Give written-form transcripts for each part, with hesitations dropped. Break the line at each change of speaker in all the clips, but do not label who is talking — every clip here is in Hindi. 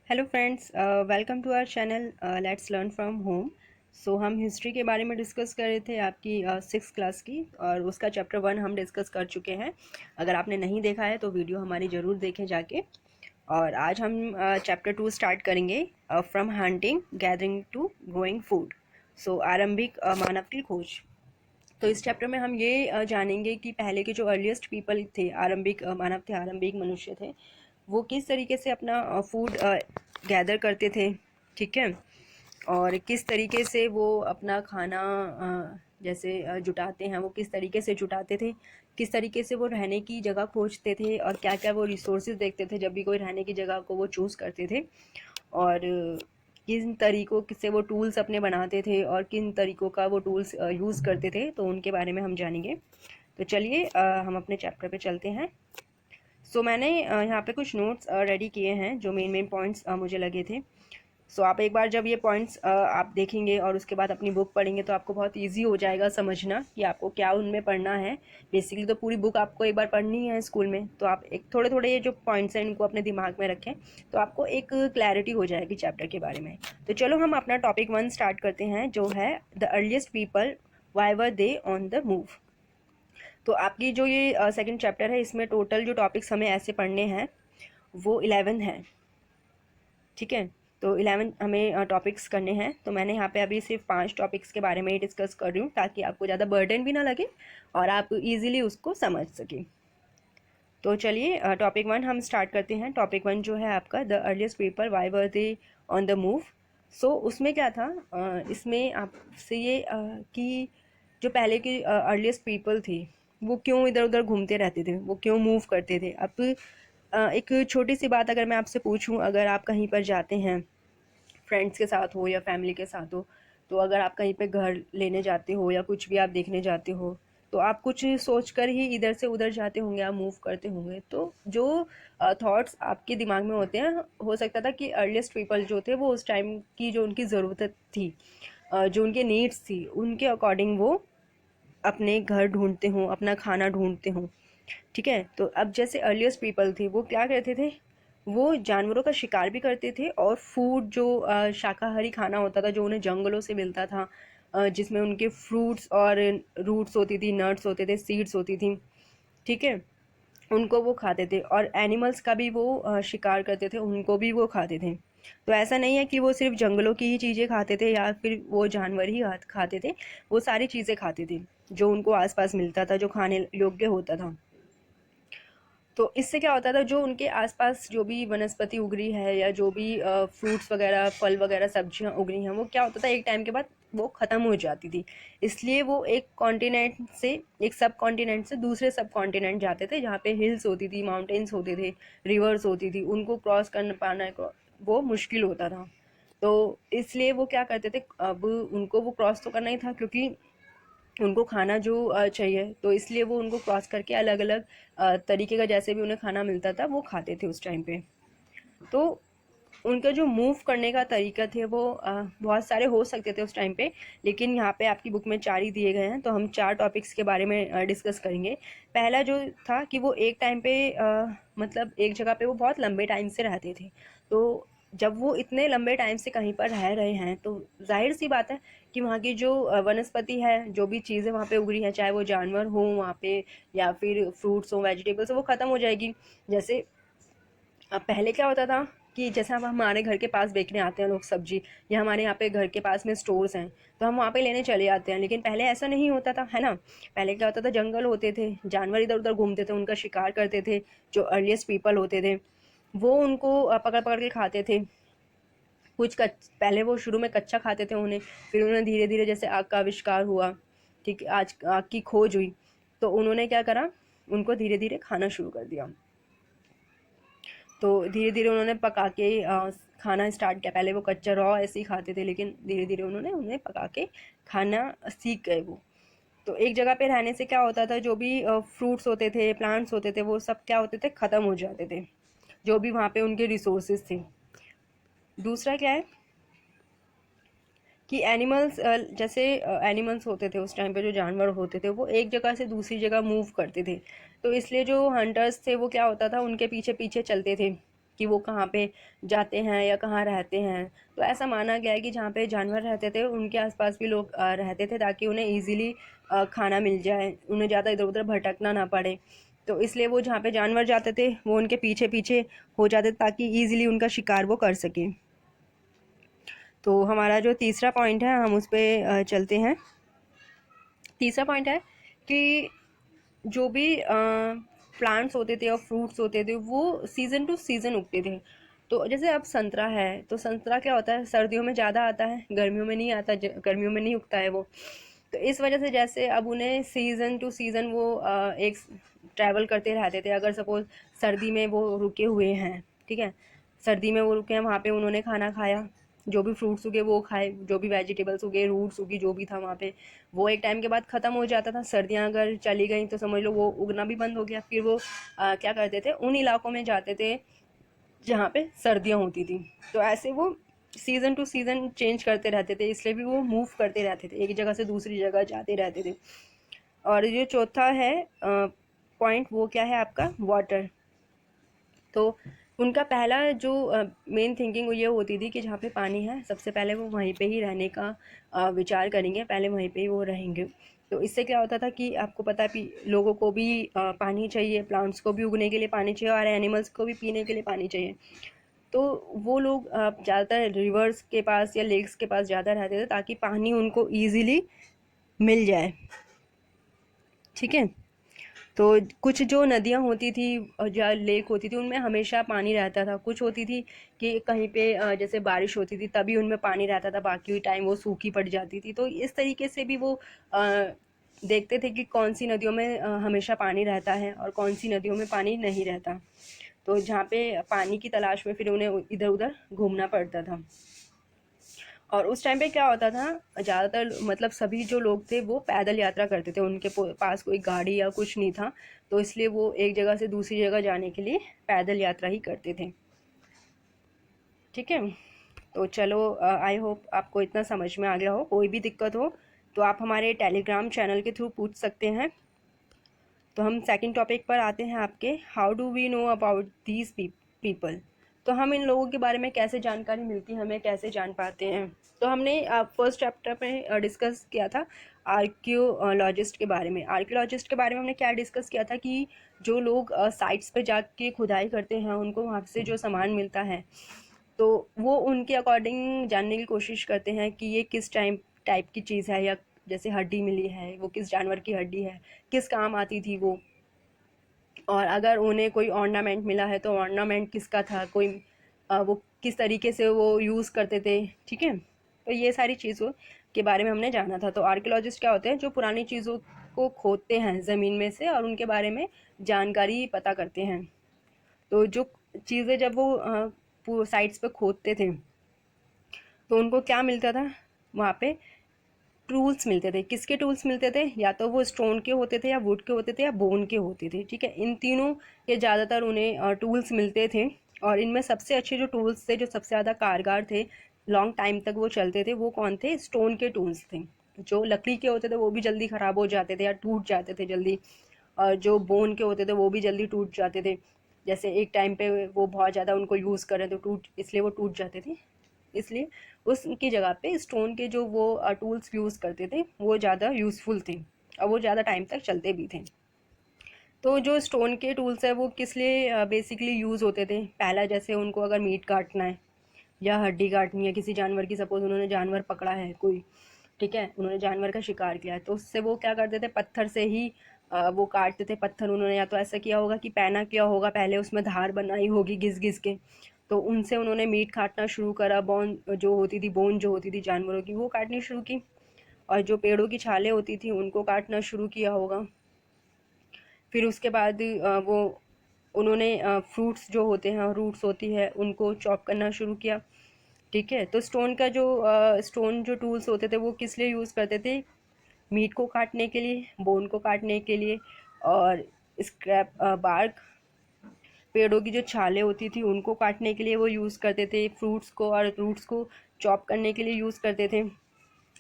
Hello friends, welcome to our channel let's learn from home. So हम हिस्ट्री के बारे में डिस्कस कर रहे थे आपकी सिक्स क्लास की, और उसका चैप्टर 1 हम डिस्कस कर चुके हैं। अगर आपने नहीं देखा है तो वीडियो हमारी ज़रूर देखें जाके। और आज हम चैप्टर 2 स्टार्ट करेंगे, from hunting gathering to growing food. So आरंभिक मानव की खोज। तो इस चैप्टर में हम ये जानेंगे कि पहले के जो अर्लीस्ट पीपल थे, आरंभिक मानव थे, आरंभिक मनुष्य थे, वो किस तरीके से अपना फूड गैदर करते थे। ठीक है। और किस तरीके से वो अपना खाना जैसे जुटाते हैं, वो किस तरीके से जुटाते थे, किस तरीके से वो रहने की जगह खोजते थे, और क्या क्या वो रिसोर्सेज देखते थे जब भी कोई रहने की जगह को वो चूज़ करते थे, और किन तरीक़ों से वो टूल्स अपने बनाते थे और किन तरीक़ों का वो टूल्स यूज़ करते थे, तो उनके बारे में हम जानेंगे। तो चलिए हम अपने चैप्टर पे चलते हैं। मैंने यहाँ पे कुछ नोट्स रेडी किए हैं जो मेन मेन पॉइंट्स मुझे लगे थे। आप एक बार जब ये पॉइंट्स आप देखेंगे और उसके बाद अपनी बुक पढ़ेंगे तो आपको बहुत इजी हो जाएगा समझना कि आपको क्या उनमें पढ़ना है। बेसिकली तो पूरी बुक आपको एक बार पढ़नी है स्कूल में, तो आप एक थोड़े थोड़े ये जो पॉइंट्स हैं इनको अपने दिमाग में रखें, तो आपको एक क्लैरिटी हो जाएगी चैप्टर के बारे में। तो चलो हम अपना टॉपिक 1 स्टार्ट करते हैं, जो है the earliest people, why were they on the move. तो आपकी जो ये सेकंड चैप्टर है, इसमें टोटल जो टॉपिक्स हमें ऐसे पढ़ने हैं वो 11 हैं। ठीक है। तो 11 हमें टॉपिक्स करने हैं। तो मैंने यहाँ पे अभी सिर्फ 5 टॉपिक्स के बारे में ही डिस्कस कर रही हूँ, ताकि आपको ज़्यादा बर्डन भी ना लगे और आप इजीली उसको समझ सकें। तो चलिए टॉपिक 1 हम स्टार्ट करते हैं। टॉपिक 1 जो है आपका the earliest people, why were they on the move. उसमें क्या था, इसमें आपसे ये कि जो पहले के अर्लीस्ट पीपल थी वो क्यों इधर उधर घूमते रहते थे, वो क्यों मूव करते थे। अब एक छोटी सी बात अगर मैं आपसे पूछूं, अगर आप कहीं पर जाते हैं फ्रेंड्स के साथ हो या फैमिली के साथ हो, तो अगर आप कहीं पे घर लेने जाते हो या कुछ भी आप देखने जाते हो, तो आप कुछ सोच कर ही इधर से उधर जाते होंगे, आप मूव करते होंगे। तो जो थॉट्स आपके दिमाग में होते हैं, हो सकता था कि अर्लीस्ट पीपल जो थे वो उस टाइम की जो उनकी ज़रूरत थी, जो उनके नीड्स थी, उनके अकॉर्डिंग वो अपने घर ढूंढते हों, अपना खाना ढूंढते हों। ठीक है। तो अब जैसे अर्लीस्ट पीपल थे वो क्या करते थे, वो जानवरों का शिकार भी करते थे, और फूड जो शाकाहारी खाना होता था जो उन्हें जंगलों से मिलता था, जिसमें उनके फ्रूट्स और रूट्स होती थी, नट्स होते थे, सीड्स होती थी। ठीक है। उनको वो खाते थे, और एनिमल्स का भी वो शिकार करते थे, उनको भी वो खाते थे। तो ऐसा नहीं है कि वो सिर्फ जंगलों की ही चीज़ें खाते थे या फिर वो जानवर ही खाते थे, वो सारी चीज़ें खाते थे जो उनको आसपास मिलता था, जो खाने योग्य होता था। तो इससे क्या होता था, जो उनके आसपास जो भी वनस्पति उग रही है या जो भी फ्रूट्स वगैरह, फल वगैरह, सब्जियां उग रही हैं, वो क्या होता था, एक टाइम के बाद वो ख़त्म हो जाती थी। इसलिए वो एक कॉन्टिनेंट से, एक सब कॉन्टिनेंट से दूसरे सब कॉन्टिनेंट जाते थे, जहाँ पे हिल्स होती थी, माउंटेन्स होते थे, रिवर्स होती थी, उनको क्रॉस कर पाना वो मुश्किल होता था। तो इसलिए वो क्या करते थे, अब उनको वो क्रॉस तो करना ही था, क्योंकि उनको खाना जो चाहिए, तो इसलिए वो उनको क्रॉस करके अलग अलग तरीके का जैसे भी उन्हें खाना मिलता था वो खाते थे उस टाइम पे। तो उनका जो मूव करने का तरीका थे वो बहुत सारे हो सकते थे उस टाइम पे, लेकिन यहाँ पे आपकी बुक में 4 ही दिए गए हैं, तो हम 4 टॉपिक्स के बारे में डिस्कस करेंगे। पहला जो था कि वो एक टाइम पे मतलब एक जगह पे वो बहुत लंबे टाइम से रहते थे। तो जब वो इतने लंबे टाइम से कहीं पर रह रहे हैं, तो जाहिर सी बात है कि वहाँ की जो वनस्पति है, जो भी चीज़ें वहाँ पे उग रही हैं, चाहे वो जानवर हों वहाँ पे या फिर फ्रूट्स हों, वेजिटेबल्स, वो ख़त्म हो जाएगी। जैसे अब पहले क्या होता था कि जैसे अब हमारे घर के पास बेचने आते हैं लोग सब्जी, या हमारे यहाँ पे घर के पास में स्टोर्स हैं, तो हम वहाँ पे लेने चले जाते हैं। लेकिन पहले ऐसा नहीं होता था, है ना। पहले क्या होता था, जंगल होते थे, जानवर इधर उधर घूमते थे, उनका शिकार करते थे। जो अर्लीस्ट पीपल होते थे वो उनको पकड़ पकड़ के खाते थे। पहले वो शुरू में कच्चा खाते थे उन्हें, फिर उन्हें धीरे धीरे जैसे आग का आविष्कार हुआ, ठीक है, आज आग की खोज हुई, तो उन्होंने क्या करा, उनको धीरे धीरे खाना शुरू कर दिया। तो धीरे धीरे उन्होंने पका के खाना स्टार्ट किया। पहले वो कच्चा रॉ ऐसे ही खाते थे, लेकिन धीरे धीरे उन्होंने उन्हें पका के खाना सीख गए वो। तो एक जगह पे रहने से क्या होता था, जो भी फ्रूट्स होते थे, प्लांट्स होते थे, वो सब क्या होते थे, ख़त्म हो जाते थे, जो भी वहाँ पे उनके रिसोर्सेज थे। दूसरा क्या है कि एनिमल्स, जैसे एनिमल्स होते थे उस टाइम पे, जो जानवर होते थे वो एक जगह से दूसरी जगह मूव करते थे। तो इसलिए जो हंटर्स थे वो क्या होता था, उनके पीछे पीछे चलते थे, कि वो कहाँ पे जाते हैं या कहाँ रहते हैं। तो ऐसा माना गया है कि जहाँ पे जानवर रहते थे उनके आसपास भी लोग रहते थे, ताकि उन्हें ईज़िली खाना मिल जाए, उन्हें ज़्यादा इधर उधर भटकना ना पड़े। तो इसलिए वो जहाँ पे जानवर जाते थे वो उनके पीछे पीछे हो जाते ताकि ईज़िली उनका शिकार वो कर सकें। तो हमारा जो तीसरा पॉइंट है हम उस पर चलते हैं। तीसरा पॉइंट है कि जो भी प्लांट्स होते थे और फ्रूट्स होते थे वो सीज़न टू सीज़न उगते थे। तो जैसे अब संतरा है, तो संतरा क्या होता है, सर्दियों में ज़्यादा आता है, गर्मियों में नहीं आता, गर्मियों में नहीं उगता है वो। तो इस वजह से जैसे अब उन्हें सीज़न टू सीज़न वो एक ट्रैवल करते रहते थे। अगर सपोज सर्दी में वो रुके हुए हैं, ठीक है, सर्दी में वो रुके हैं, वहाँ पे उन्होंने खाना खाया, जो भी फ्रूट्स उगे वो खाए, जो भी वेजिटेबल्स उगे, रूट्स उगी, जो भी था वहाँ पे, वो एक टाइम के बाद ख़त्म हो जाता था। सर्दियाँ अगर चली गई तो समझ लो वो उगना भी बंद हो गया। फिर वो क्या करते थे, उन इलाकों में जाते थे जहाँ पे सर्दियाँ होती थी। तो ऐसे वो सीज़न टू सीज़न चेंज करते रहते थे, इसलिए भी वो मूव करते रहते थे, एक जगह से दूसरी जगह जाते रहते थे। और जो चौथा है पॉइंट, वो क्या है आपका, वाटर। तो उनका पहला जो मेन थिंकिंग ये होती थी कि जहाँ पे पानी है सबसे पहले वो वहीं पे ही रहने का विचार करेंगे, पहले वहीं पे ही वो रहेंगे। तो इससे क्या होता था कि आपको पता है लोगों को भी पानी चाहिए, प्लांट्स को भी उगने के लिए पानी चाहिए, और एनिमल्स को भी पीने के लिए पानी चाहिए। तो वो लोग ज़्यादातर रिवर्स के पास या लेक्स के पास ज़्यादा रहते थे ताकि पानी उनको ईज़िली मिल जाए, ठीक है। तो कुछ जो नदियाँ होती थी और या लेक होती थी उनमें हमेशा पानी रहता था। कुछ होती थी कि कहीं पे जैसे बारिश होती थी तभी उनमें पानी रहता था, बाकी टाइम वो सूखी पड़ जाती थी। तो इस तरीके से भी वो देखते थे कि कौन सी नदियों में हमेशा पानी रहता है और कौन सी नदियों में पानी नहीं रहता। तो जहाँ पे पानी की तलाश में फिर उन्हें इधर उधर घूमना पड़ता था। और उस टाइम पे क्या होता था, ज़्यादातर मतलब सभी जो लोग थे वो पैदल यात्रा करते थे, उनके पास कोई गाड़ी या कुछ नहीं था। तो इसलिए वो एक जगह से दूसरी जगह जाने के लिए पैदल यात्रा ही करते थे, ठीक है। तो चलो, आई होप आपको इतना समझ में आ गया हो। कोई भी दिक्कत हो तो आप हमारे टेलीग्राम चैनल के थ्रू पूछ सकते हैं। तो हम सेकंड टॉपिक पर आते हैं आपके, how do we know about these people. तो हम इन लोगों के बारे में कैसे जानकारी मिलती है, हमें कैसे जान पाते हैं। तो हमने फर्स्ट चैप्टर में डिस्कस किया था आर्कियोलॉजिस्ट के बारे में। आर्कियोलॉजिस्ट के बारे में हमने क्या डिस्कस किया था कि जो लोग साइट्स पे जाके खुदाई करते हैं उनको वहाँ से जो सामान मिलता है तो वो उनके अकॉर्डिंग जानने की कोशिश करते हैं कि ये किस टाइप की चीज़ है, या जैसे हड्डी मिली है वो किस जानवर की हड्डी है, किस काम आती थी वो, और अगर उन्हें कोई ऑर्नामेंट मिला है तो ऑर्नामेंट किसका था, कोई वो किस तरीके से वो यूज़ करते थे, ठीक है। तो ये सारी चीज़ों के बारे में हमने जाना था। तो आर्कियोलॉजिस्ट क्या होते हैं, जो पुरानी चीज़ों को खोदते हैं ज़मीन में से और उनके बारे में जानकारी पता करते हैं। तो जो चीज़ें जब वो साइट्स पे खोदते थे तो उनको क्या मिलता था, वहाँ पे टूल्स मिलते थे। किसके टूल्स मिलते थे, या तो वो स्टोन के होते थे या वुड के होते थे या बोन के होते थे, ठीक है। इन तीनों के ज़्यादातर उन्हें टूल्स मिलते थे। और इनमें सबसे अच्छे जो टूल्स थे, जो सबसे ज़्यादा कारगर थे, लॉन्ग टाइम तक वो चलते थे, वो कौन थे, स्टोन के टूल्स थे। जो लकड़ी के होते थे वो भी जल्दी ख़राब हो जाते थे या टूट जाते थे जल्दी, और जो बोन के होते थे वो भी जल्दी टूट जाते थे। जैसे एक टाइम पे वो बहुत ज़्यादा उनको यूज़ करें तो इसलिए वो टूट जाते थे। इसलिए उसकी जगह पे स्टोन के जो वो टूल्स यूज़ करते थे वो ज़्यादा यूज़फुल थे और वो ज़्यादा टाइम तक चलते भी थे। तो जो स्टोन के टूल्स है वो किस लिए बेसिकली यूज़ होते थे, पहला जैसे उनको अगर मीट काटना है या हड्डी काटनी है किसी जानवर की, सपोज उन्होंने जानवर पकड़ा है कोई, ठीक है, उन्होंने जानवर का शिकार किया है, तो उससे वो क्या करते थे, पत्थर से ही वो काटते थे। पत्थर उन्होंने या तो ऐसा किया होगा कि पैना किया होगा पहले, उसमें धार बनाई होगी घिस घिस के, तो उनसे उन्होंने मीट काटना शुरू करा। बोन जो होती थी जानवरों की वो काटनी शुरू की, और जो पेड़ों की छालें होती थी उनको काटना शुरू किया होगा। फिर उसके बाद वो उन्होंने फ्रूट्स जो होते हैं, रूट्स होती है, उनको चॉप करना शुरू किया, ठीक है। तो स्टोन जो टूल्स होते थे वो किस लिए यूज़ करते थे, मीट को काटने के लिए, बोन को काटने के लिए, और स्क्रैप बार्क, पेड़ों की जो छालें होती थी उनको काटने के लिए वो यूज़ करते थे, फ्रूट्स को और रूट्स को चॉप करने के लिए यूज़ करते थे।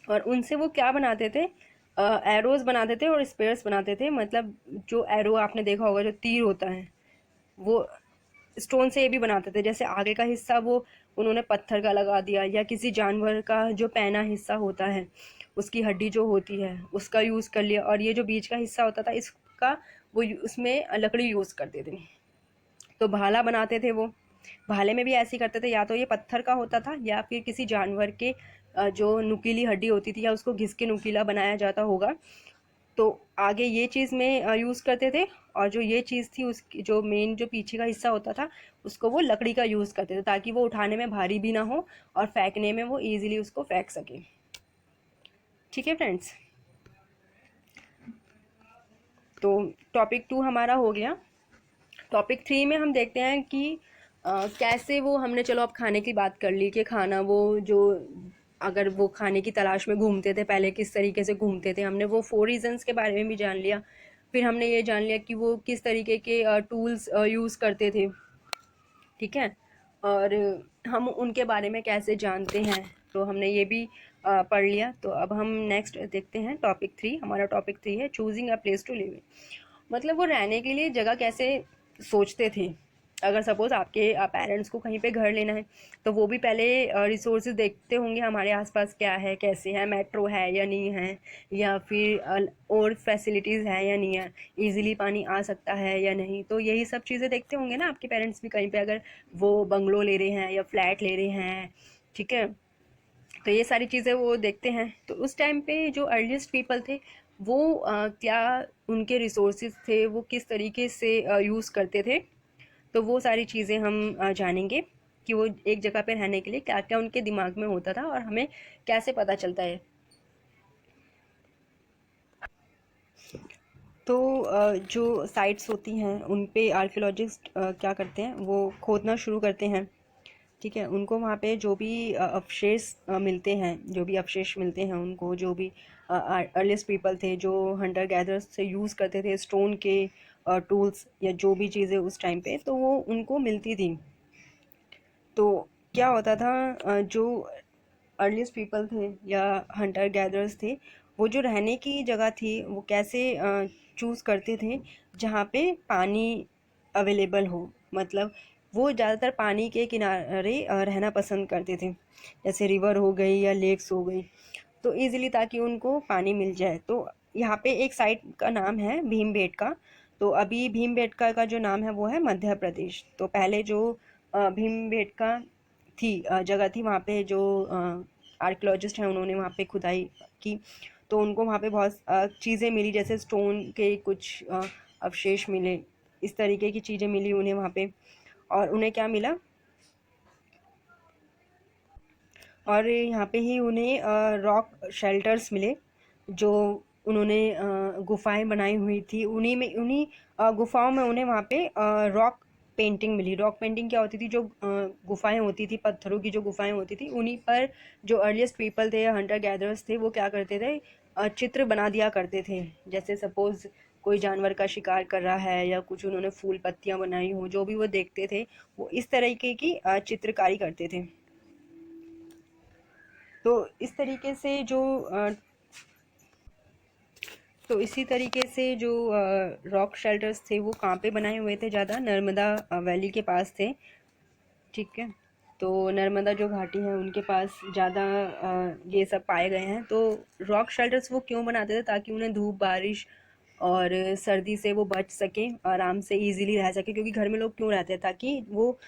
और उनसे वो क्या बनाते थे, एरोज बनाते थे और स्पेयर्स बनाते थे। मतलब जो एरो आपने देखा होगा, जो तीर होता है, वो स्टोन से ये भी बनाते थे, जैसे आगे का हिस्सा वो उन्होंने पत्थर का लगा दिया, या किसी जानवर का जो पैना हिस्सा होता है उसकी हड्डी जो होती है उसका यूज़ कर लिया, और ये जो बीच का हिस्सा होता था इसका वो उसमें लकड़ी यूज़ करते थे। तो भाला बनाते थे वो, भाले में भी ऐसे ही करते थे, या तो ये पत्थर का होता था या फिर किसी जानवर के जो नुकीली हड्डी होती थी या उसको घिस के नुकीला बनाया जाता होगा, तो आगे ये चीज़ में यूज़ करते थे, और जो ये चीज़ थी उसकी जो मेन जो पीछे का हिस्सा होता था उसको वो लकड़ी का यूज़ करते थे, ताकि वो उठाने में भारी भी ना हो और फेंकने में वो ईजिली उसको फेंक सके। ठीक है फ्रेंड्स, तो टॉपिक 2 हमारा हो गया। टॉपिक 3 में हम देखते हैं कि कैसे वो, हमने चलो अब खाने की बात कर ली कि खाना वो जो, अगर वो खाने की तलाश में घूमते थे पहले किस तरीके से घूमते थे, हमने वो 4 रीजंस के बारे में भी जान लिया। फिर हमने ये जान लिया कि वो किस तरीके के टूल्स यूज़ करते थे, ठीक है, और हम उनके बारे में कैसे जानते हैं, तो हमने ये भी पढ़ लिया। तो अब हम नेक्स्ट देखते हैं टॉपिक 3। हमारा टॉपिक 3 है choosing a place to live in, मतलब वो रहने के लिए जगह कैसे सोचते थे। अगर सपोज आपके पेरेंट्स को कहीं पे घर लेना है तो वो भी पहले रिसोर्सेज देखते होंगे हमारे आसपास क्या है, कैसे है, मेट्रो है या नहीं है, या फिर और फैसिलिटीज़ है या नहीं है, इजीली पानी आ सकता है या नहीं, तो यही सब चीज़ें देखते होंगे ना आपके पेरेंट्स भी कहीं पे, अगर वो बंगलो ले रहे हैं या फ्लैट ले रहे हैं, ठीक है, तो ये सारी चीज़ें वो देखते हैं। तो उस टाइम पे जो अर्लीस्ट पीपल थे वो क्या उनके रिसोर्सेज थे, वो किस तरीके से यूज़ करते थे, तो वो सारी चीज़ें हम जानेंगे कि वो एक जगह पे रहने के लिए क्या क्या उनके दिमाग में होता था और हमें कैसे पता चलता है। तो जो साइट्स होती हैं उन पे आर्कियोलॉजिस्ट क्या करते हैं, वो खोदना शुरू करते हैं, ठीक है, उनको वहाँ पे जो भी अवशेष मिलते हैं, जो भी अवशेष मिलते हैं उनको, जो भी अर्लीस्ट पीपल थे जो हंटर गैदर्स से यूज़ करते थे स्टोन के टूल्स या जो भी चीज़ें उस टाइम पे, तो वो उनको मिलती थी। तो क्या होता था, जो अर्लीस्ट पीपल थे या हंटर गैदर्स थे, वो जो रहने की जगह थी वो कैसे चूज़ करते थे, जहाँ पे पानी अवेलेबल हो, मतलब वो ज़्यादातर पानी के किनारे रहना पसंद करते थे, जैसे रिवर हो गई या लेक्स हो गई, तो इजीली ताकि उनको पानी मिल जाए। तो यहाँ पे एक साइट का नाम है भीमबेटका। तो अभी भीमबेटका का जो नाम है वो है मध्य प्रदेश। तो पहले जो भीमबेटका थी जगह थी, वहाँ पे जो आर्कियोलॉजिस्ट हैं उन्होंने वहाँ पे खुदाई की, तो उनको वहाँ पे बहुत चीज़ें मिली, जैसे स्टोन के कुछ अवशेष मिले, इस तरीके की चीज़ें मिली उन्हें वहाँ पे। और उन्हें क्या मिला, और यहाँ पे ही उन्हें रॉक शेल्टर्स मिले, जो उन्होंने गुफाएं बनाई हुई थी, उन्हीं गुफाओं में उन्हें वहाँ पे रॉक पेंटिंग मिली। रॉक पेंटिंग क्या होती थी, जो गुफाएं होती थी, पत्थरों की जो गुफाएं होती थी, उन्हीं पर जो अर्लीस्ट पीपल थे, हंटर गैदर्स थे, वो क्या करते थे, चित्र बना दिया करते थे। जैसे सपोज कोई जानवर का शिकार कर रहा है या कुछ उन्होंने फूल पत्तियां बनाई हो, जो भी वो देखते थे वो इस तरीके की चित्रकारी करते थे। तो इस तरीके से जो तो इसी तरीके से जो रॉक शेल्टर्स थे वो कहाँ पे बनाए हुए थे, ज़्यादा नर्मदा वैली के पास थे, ठीक है, तो नर्मदा जो घाटी है उनके पास ज़्यादा ये सब पाए गए हैं। तो रॉक शेल्टर्स वो क्यों बनाते थे, ताकि उन्हें धूप बारिश और सर्दी से वो बच सकें, आराम से इजीली रह सके, क्योंकि घर में लोग क्यों रहते हैं, ताकि वो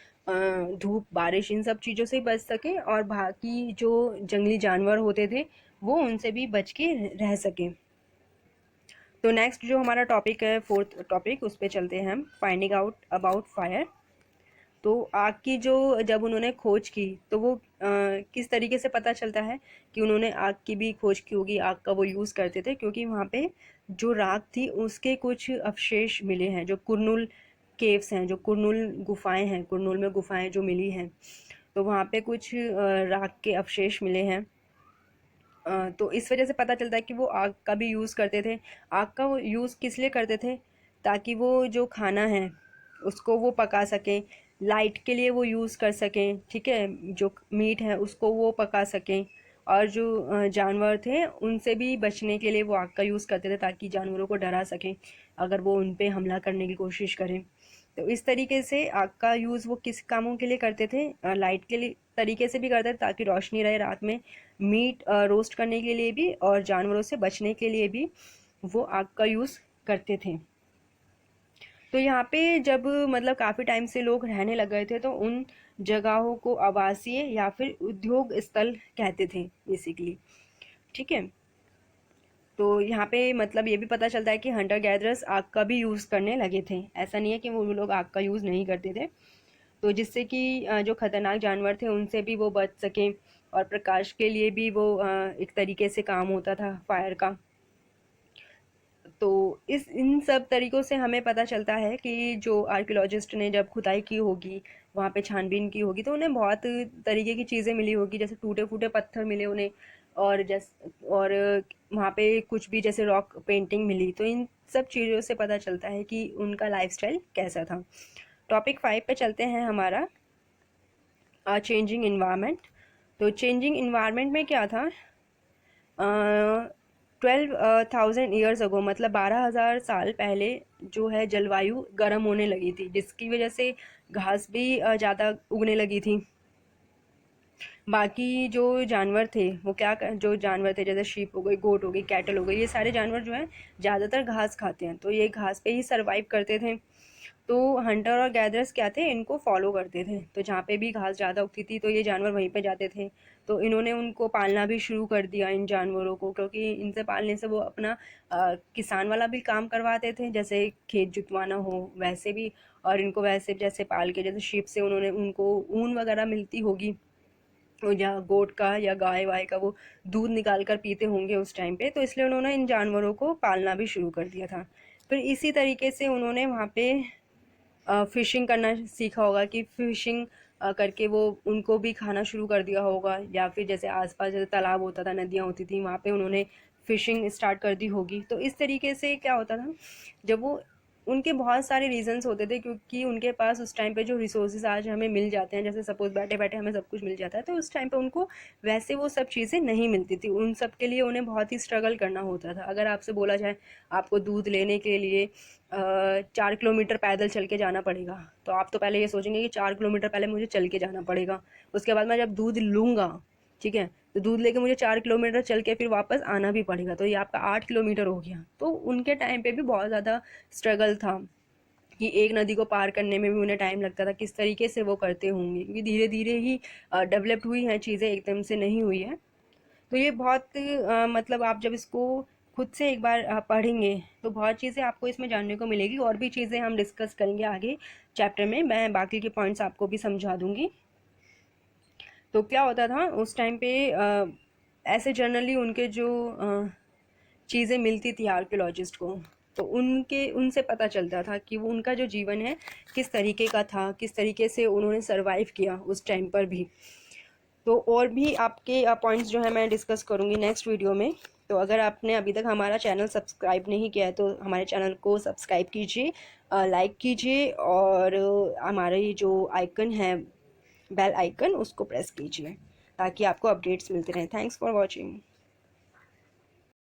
धूप बारिश इन सब चीज़ों से बच सके, और बाकी जो जंगली जानवर होते थे वो उनसे भी बच के रह सकें। तो नेक्स्ट जो हमारा टॉपिक है, फोर्थ टॉपिक, उस पर चलते हैं हम, फाइंडिंग आउट अबाउट फायर। तो आग की जो जब उन्होंने खोज की तो वो किस तरीके से पता चलता है कि उन्होंने आग की भी खोज की होगी, आग का वो यूज़ करते थे, क्योंकि वहाँ पे जो राख थी उसके कुछ अवशेष मिले हैं, जो कुरनुल केव्स हैं, जो कुरनुल गुफाएं हैं, कुरनुल में गुफाएं जो मिली हैं, तो वहाँ पे कुछ राख के अवशेष मिले हैं। तो इस वजह से पता चलता है कि वो आग का भी यूज़ करते थे। आग का वो यूज़ किस लिए करते थे, ताकि वो जो खाना है उसको वो पका सकें, लाइट के लिए वो यूज़ कर सकें, ठीक है, जो मीट है उसको वो पका सकें, और जो जानवर थे उनसे भी बचने के लिए वो आग का यूज़ करते थे, ताकि जानवरों को डरा सकें अगर वो उन पे हमला करने की कोशिश करें। तो इस तरीके से आग का यूज़ वो किस कामों के लिए करते थे, लाइट के लिए तरीके से भी करते थे ताकि रोशनी रहे रात में, मीट रोस्ट करने के लिए भी, और जानवरों से बचने के लिए भी वो आग का यूज़ करते थे। तो यहाँ पे जब मतलब काफ़ी टाइम से लोग रहने लग गए थे तो उन जगहों को आवासीय या फिर उद्योग स्थल कहते थे बेसिकली। ठीक है, तो यहाँ पे मतलब ये भी पता चलता है कि हंटर गैदरर्स आग का भी यूज़ करने लगे थे, ऐसा नहीं है कि वो लोग आग का यूज़ नहीं करते थे। तो जिससे कि जो खतरनाक जानवर थे उनसे भी वो बच सकें, और प्रकाश के लिए भी वो एक तरीके से काम होता था फायर का। तो इस इन सब तरीक़ों से हमें पता चलता है कि जो आर्कियोलॉजिस्ट ने जब खुदाई की होगी, वहाँ पे छानबीन की होगी, तो उन्हें बहुत तरीके की चीज़ें मिली होगी, जैसे टूटे फूटे पत्थर मिले उन्हें, और वहाँ पे कुछ भी जैसे रॉक पेंटिंग मिली। तो इन सब चीज़ों से पता चलता है कि उनका लाइफस्टाइल कैसा था। टॉपिक 5 पे चलते हैं हमारा, चेंजिंग इन्वायरमेंट। तो चेंजिंग इन्वायरमेंट में क्या था, 12,000 ईयर्स अगो, मतलब 12,000 साल पहले जो है जलवायु गर्म होने लगी थी, जिसकी वजह से घास भी ज़्यादा उगने लगी थी। बाकी जो जानवर थे वो जो जानवर थे जैसे शीप हो गई, गोट हो गई, कैटल हो गई, ये सारे जानवर जो हैं ज़्यादातर घास खाते हैं, तो ये घास पे ही सरवाइव करते थे। तो हंटर और गैदरर्स क्या थे, इनको फॉलो करते थे, तो जहाँ पे भी घास ज़्यादा उगती थी तो ये जानवर वहीं पे जाते थे। तो इन्होंने उनको पालना भी शुरू कर दिया इन जानवरों को, क्योंकि इनसे पालने से वो अपना किसान वाला भी काम करवाते थे, जैसे खेत जुतवाना हो वैसे भी, और इनको वैसे जैसे पाल के, जैसे शीप से उन्होंने उनको ऊन वगैरह मिलती होगी, या गोट का या गाय वाय का वो दूध निकाल कर पीते होंगे उस टाइम पे, तो इसलिए उन्होंने इन जानवरों को पालना भी शुरू कर दिया था। फिर इसी तरीके से उन्होंने वहाँ पे फ़िशिंग करना सीखा होगा, कि फ़िशिंग करके वो उनको भी खाना शुरू कर दिया होगा, या फिर जैसे आसपास जैसे तालाब होता था, नदियाँ होती थी, वहाँ पे उन्होंने फ़िशिंग स्टार्ट कर दी होगी। तो इस तरीके से क्या होता था, जब वो उनके बहुत सारे रीजंस होते थे, क्योंकि उनके पास उस टाइम पे जो रिसोर्सेज आज हमें मिल जाते हैं, जैसे सपोज बैठे बैठे हमें सब कुछ मिल जाता है, तो उस टाइम पे उनको वैसे वो सब चीज़ें नहीं मिलती थी, उन सब के लिए उन्हें बहुत ही स्ट्रगल करना होता था। अगर आपसे बोला जाए आपको दूध लेने के लिए 4 किलोमीटर पैदल चल के जाना पड़ेगा, तो आप तो पहले ये सोचेंगे कि 4 किलोमीटर पहले मुझे चल के जाना पड़ेगा, उसके बाद मैं जब दूध लूँगा, ठीक है, तो दूध लेके मुझे 4 किलोमीटर चल के फिर वापस आना भी पड़ेगा, तो ये आपका 8 किलोमीटर हो गया। तो उनके टाइम पे भी बहुत ज़्यादा स्ट्रगल था, कि एक नदी को पार करने में भी उन्हें टाइम लगता था, किस तरीके से वो करते होंगे, क्योंकि धीरे धीरे ही डेवलप्ड हुई हैं चीज़ें, एकदम से नहीं हुई है। तो ये बहुत मतलब आप जब इसको खुद से एक बार पढ़ेंगे तो बहुत चीज़ें आपको इसमें जानने को मिलेगी, और भी चीज़ें हम डिस्कस करेंगे आगे चैप्टर में, मैं बाकी के पॉइंट्स आपको भी समझा दूंगी। तो क्या होता था उस टाइम पे, ऐसे जनरली उनके जो चीज़ें मिलती थी आर्कियोलॉजिस्ट को, तो उनसे पता चलता था कि वो उनका जो जीवन है किस तरीके का था, किस तरीके से उन्होंने सरवाइव किया उस टाइम पर भी। तो और भी आपके पॉइंट्स जो है मैं डिस्कस करूँगी नेक्स्ट वीडियो में। तो अगर आपने अभी तक हमारा चैनल सब्सक्राइब नहीं किया है तो हमारे चैनल को सब्सक्राइब कीजिए, लाइक कीजिए, और हमारी जो आइकन है बेल आइकन उसको प्रेस कीजिए, ताकि आपको अपडेट्स मिलते रहें। Thanks for watching.